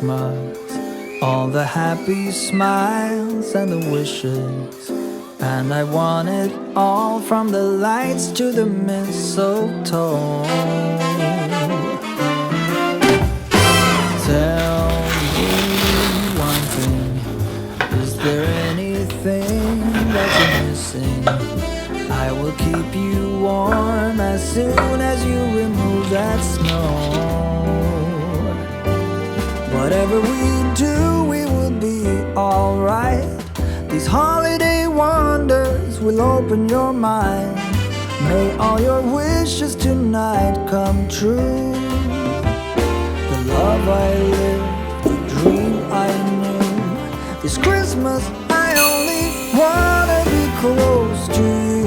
Christmas, all the happy smiles and the wishes. And I want it all, from the lights to the mistletoe. Tell me one thing, is there anything that you're missing? I will keep you warm as soon as you remove that snow. Whatever we do, we will be alright. These holiday wonders will open your mind. May all your wishes tonight come true. The love I lived, the dream I knew. This Christmas I only wanna be close to you.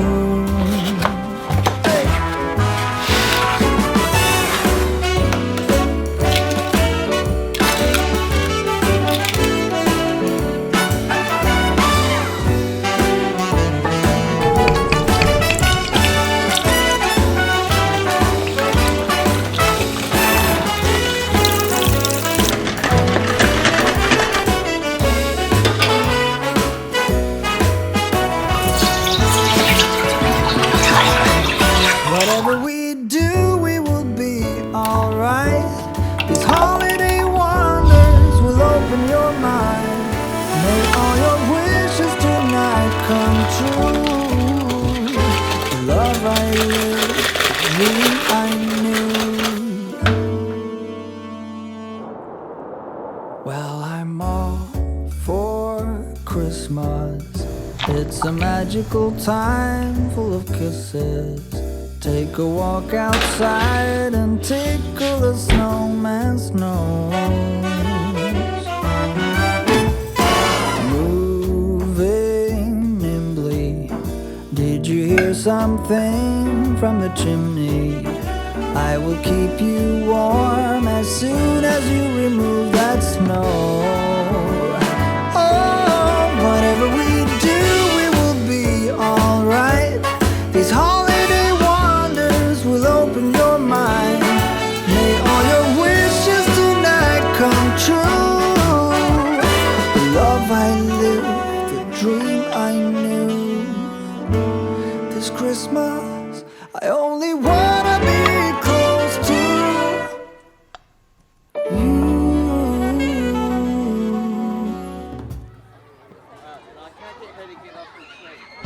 Whatever we do, we will be alright. These holiday wonders will open your mind. May all your wishes tonight come true. The love I lived, the dream I knew. Well, I'm all for Christmas. It's a magical time full of kisses. Take a walk outside and tickle the snowman's nose. Moving nimbly, did you hear something from the chimney? I will keep you warm as soon as you remove that snow. Oh, whatever we do, we will be alright. These holiday wonders will open your mind. May all your wishes tonight come true. The love I lived, the dream I knew. This Christmas I only wanna be close to you. I can't get ready to get off the train.